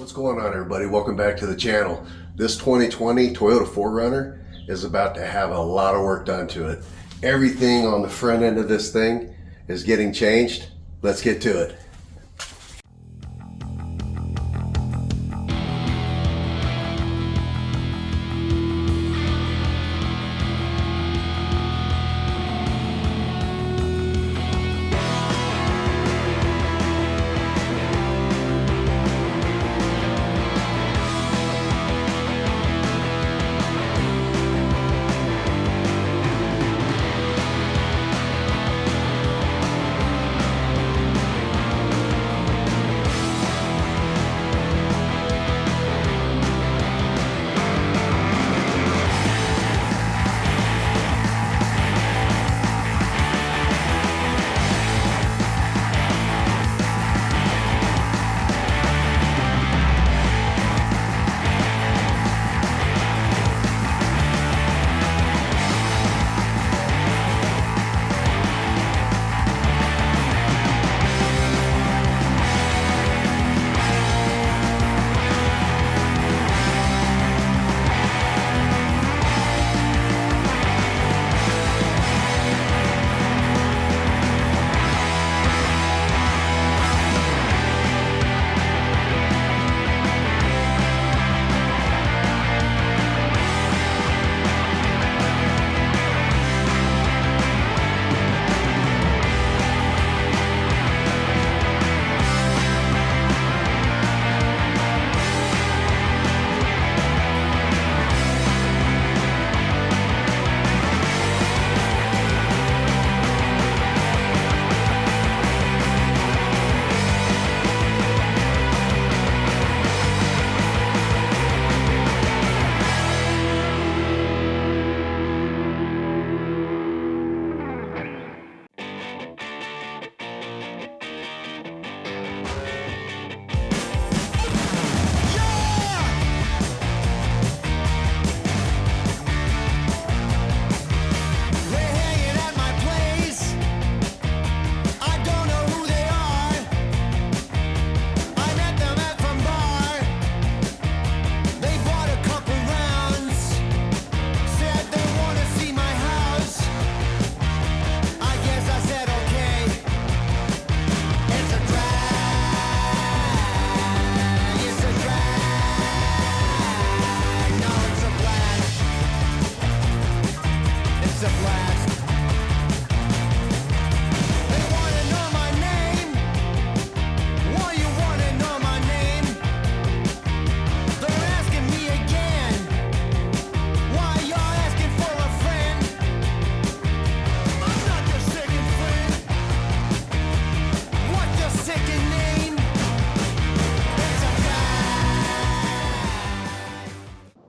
What's going on, everybody? Welcome back to the channel. This 2020 Toyota 4Runner is about to have a lot of work done to it. Everything on the front end of this thing is getting changed. Let's get to it.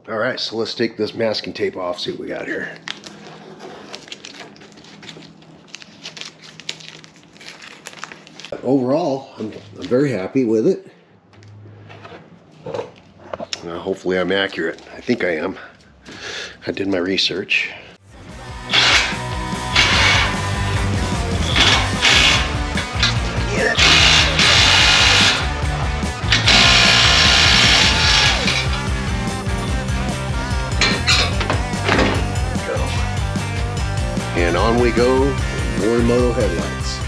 Alright, so let's take this masking tape off, see what we got here. Overall, I'm very happy with it. Hopefully I'm accurate. I think I am. I did my research. And on we go, Morimoto headlights.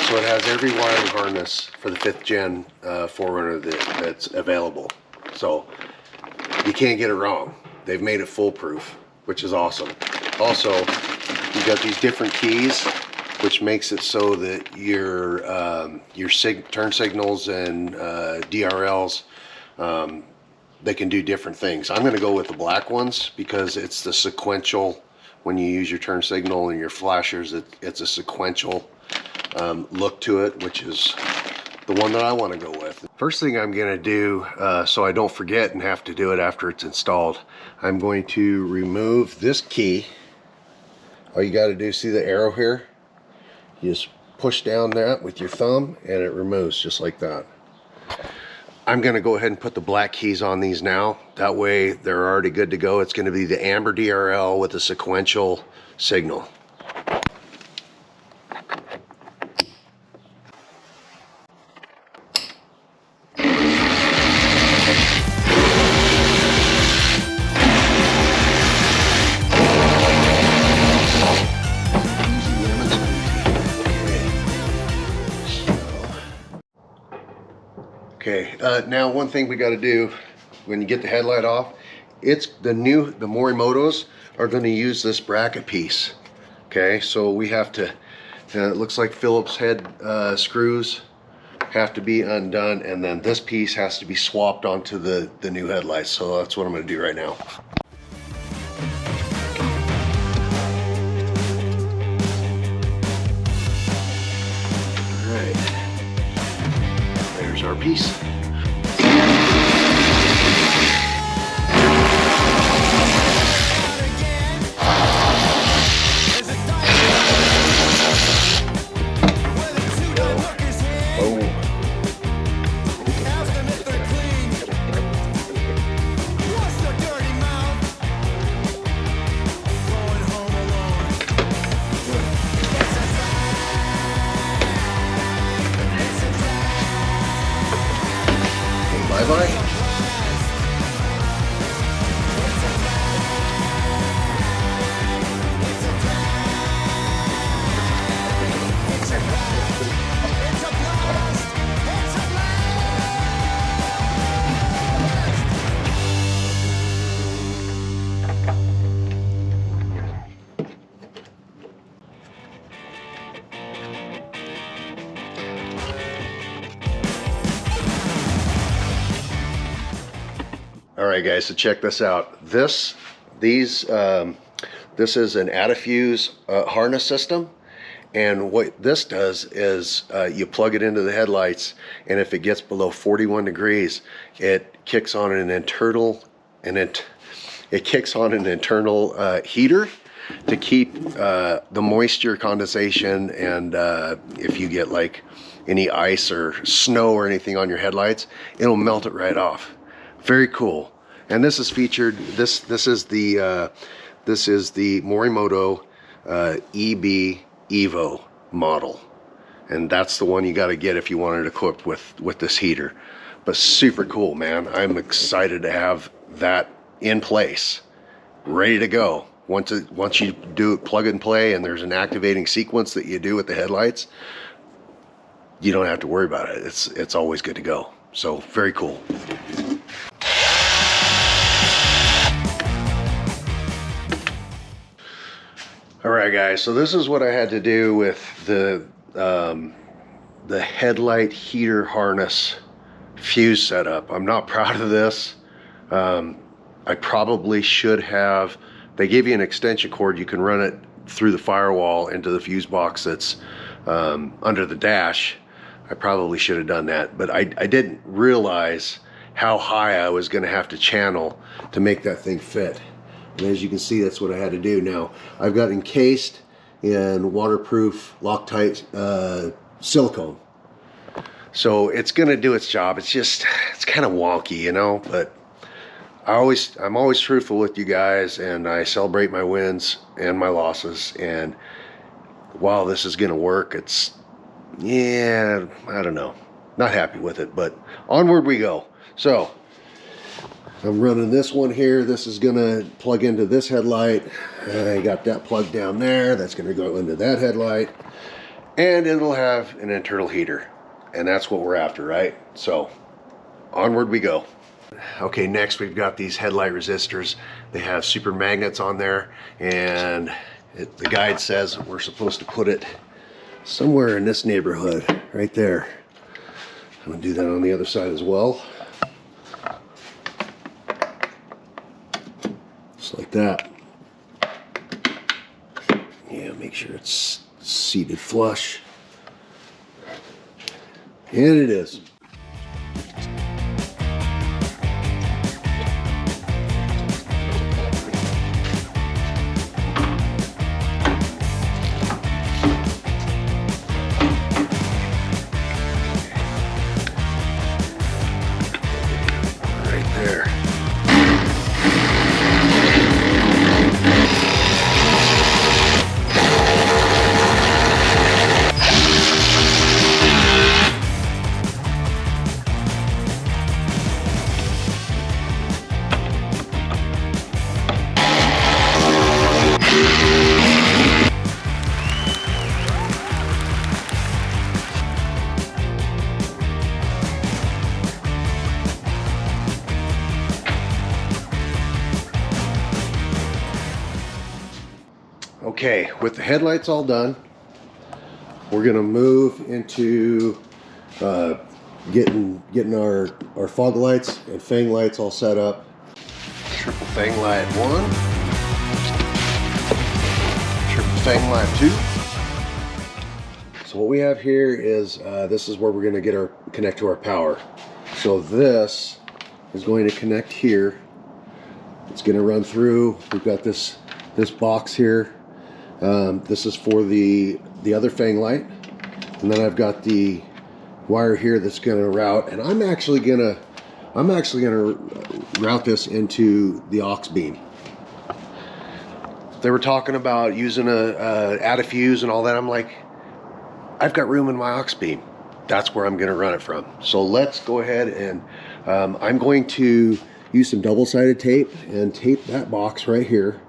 So it has every wiring harness for the 5th gen 4Runner that's available. So you can't get it wrong. They've made it foolproof, which is awesome. Also, you've got these different keys, which makes it so that your turn signals and DRLs, they can do different things. I'm going to go with the black ones because it's the sequential. When you use your turn signal and your flashers, it's a sequential look to it, which is the one that I want to go with. First thing I'm going to do, so I don't forget and have to do it after it's installed, I'm going to remove this key. All you got to do, see the arrow here? You just push down that with your thumb and it removes just like that. I'm going to go ahead and put the black keys on these now. That way they're already good to go. It's going to be the amber DRL with a sequential signal. Okay, now one thing we got to do when you get the headlight off, it's the Morimotos are going to use this bracket piece. Okay, so we have to, it looks like Phillips head screws have to be undone, and then this piece has to be swapped onto the new headlights. So that's what I'm going to do right now. Our piece. Bye-bye. All right, guys, so check this out. This is an Adafuse harness system, and what this does is you plug it into the headlights, and if it gets below 41 degrees, it kicks on an internal heater to keep the moisture condensation, and if you get like any ice or snow or anything on your headlights, it'll melt it right off. Very cool. And this is featured, this is the Morimoto XB EVO model, and that's the one you got to get if you want it equipped with this heater. But super cool, man. I'm excited to have that in place, ready to go. Once you do it, plug and play, and there's an activating sequence that you do with the headlights, you don't have to worry about it. It's always good to go. So very cool. All right, guys, so this is what I had to do with the headlight heater harness fuse setup. I'm not proud of this. I probably should have, they gave you an extension cord. You can run it through the firewall into the fuse box that's under the dash. I probably should have done that, but I didn't realize how high I was going to have to channel to make that thing fit. And as you can see, that's what I had to do. Now, I've got encased in waterproof Loctite silicone. So it's going to do its job. It's kind of wonky, you know, but I'm always truthful with you guys, and I celebrate my wins and my losses. And while this is going to work, yeah, I don't know. Not happy with it, but onward we go. So I'm running this one here. This is gonna plug into this headlight. I got that plugged down there. That's gonna go into that headlight. And it'll have an internal heater. And that's what we're after, right? So onward we go. Okay, next we've got these headlight resistors. They have super magnets on there, and the guide says we're supposed to put it somewhere in this neighborhood, right there. I'm gonna do that on the other side as well. Just like that. Yeah, make sure it's seated flush. And it is. Okay, with the headlights all done, we're gonna move into getting our fog lights and Fang lights all set up. Triple Fang light 1, triple Fang light 2. So what we have here is this is where we're going to connect to our power. So this is going to connect here. It's going to run through. We've got this box here. This is for the other Fang light, and then I've got the wire here that's going to route. And I'm actually gonna route this into the aux beam. They were talking about using add a fuse and all that. I'm like, I've got room in my aux beam. That's where I'm going to run it from. So let's go ahead and I'm going to use some double-sided tape and tape that box right here,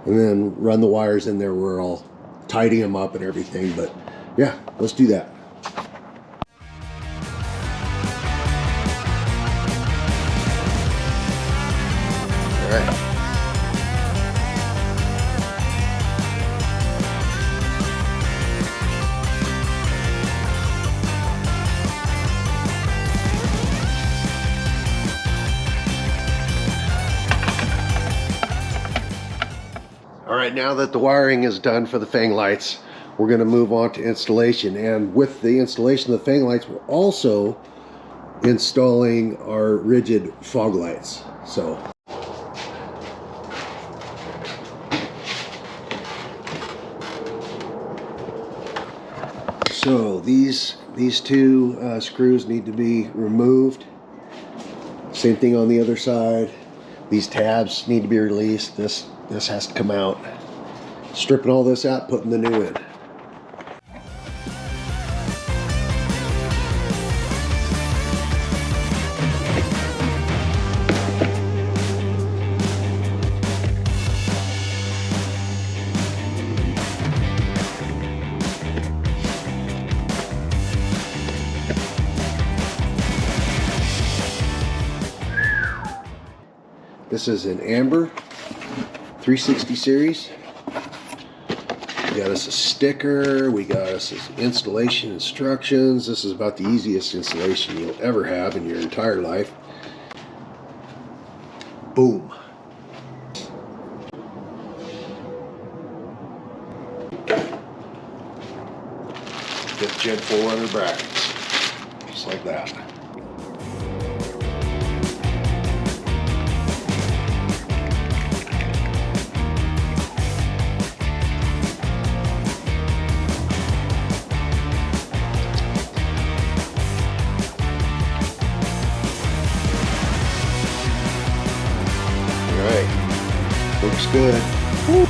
and then run the wires in there. We're all tidying them up and everything. But yeah, let's do that. All right. All right, now that the wiring is done for the Fang lights, we're going to move on to installation. And with the installation of the Fang lights, we're also installing our rigid fog lights. So these two screws need to be removed. Same thing on the other side. These tabs need to be released. This has to come out. Stripping all this out, putting the new in. This is an amber 360 series. We got us a sticker. We got us installation instructions. This is about the easiest installation you'll ever have in your entire life. Boom. 5th Gen 4Runner brackets. Just like that. Looks good. Woo.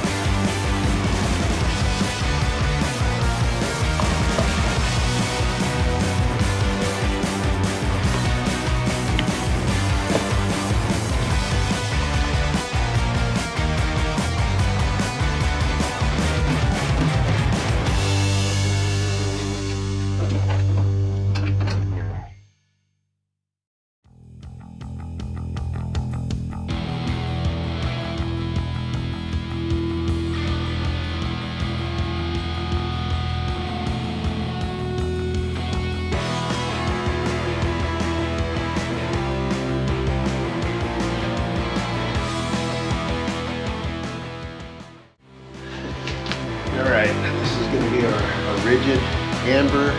Alright, this is going to be our rigid amber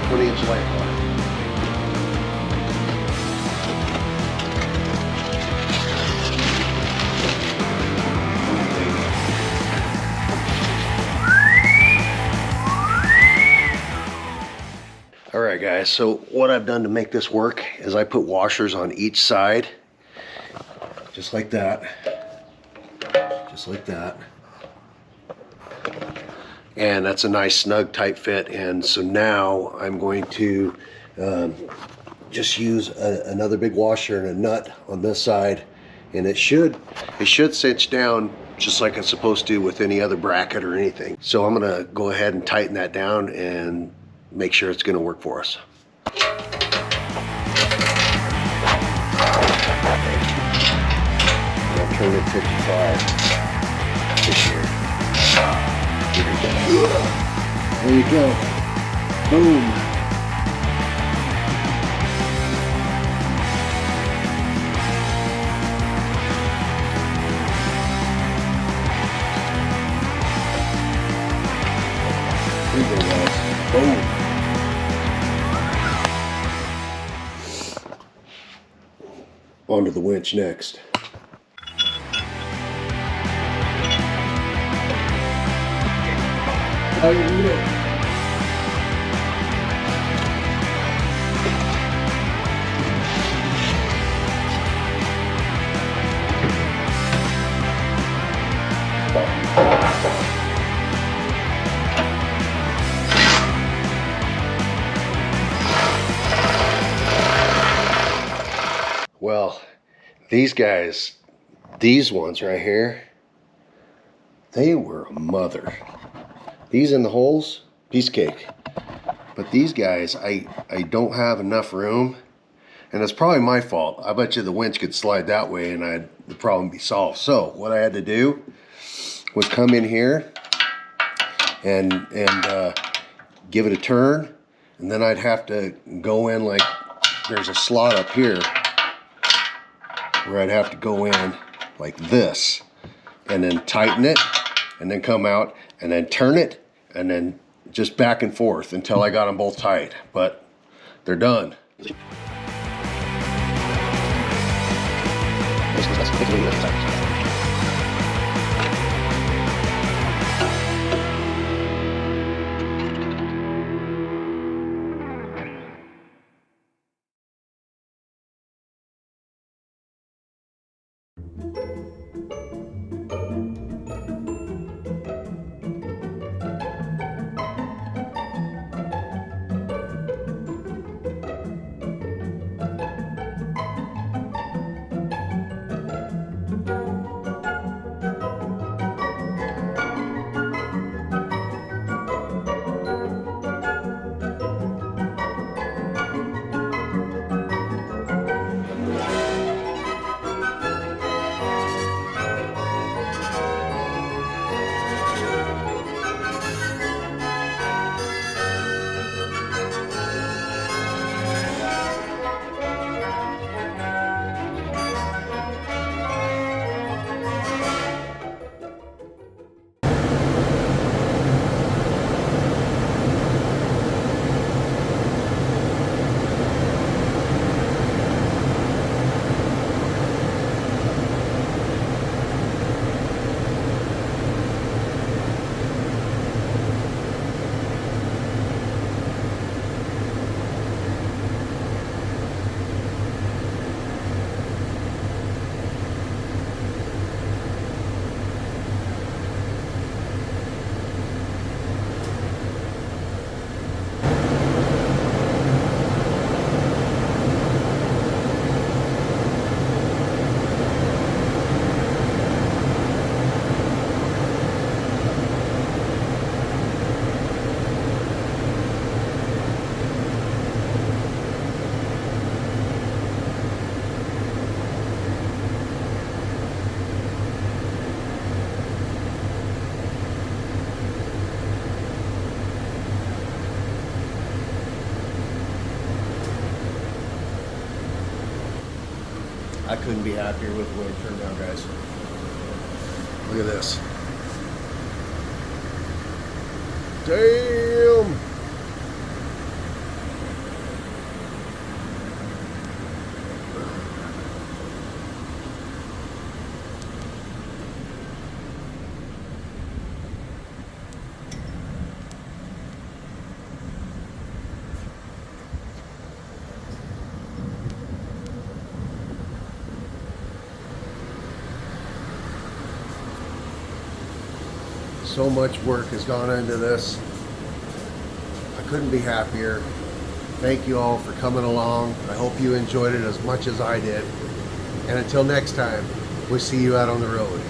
20-inch light bar. Alright guys, so what I've done to make this work is I put washers on each side, just like that, and that's a nice snug tight fit. And so now I'm going to just use another big washer and a nut on this side, and it should cinch down just like it's supposed to with any other bracket or anything. So I'm gonna go ahead and tighten that down and make sure it's gonna work for us. I'll turn it 55 this year. There you go. Boom. There you go, guys. Boom. Onto the winch next. How you doing? Well, these guys, these ones right here, they were a mother. These in the holes, piece of cake. But these guys, I don't have enough room, and it's probably my fault. I bet you the winch could slide that way and the problem be solved. So what I had to do was come in here and give it a turn, and then I'd have to go in like there's a slot up here where I'd have to go in like this and then tighten it and then come out and then turn it and then just back and forth until I got them both tight. But they're done. I couldn't be happier with the way it turned out, guys. Look at this. Damn! So much work has gone into this. I couldn't be happier. Thank you all for coming along. I hope you enjoyed it as much as I did. And until next time, we'll see you out on the road.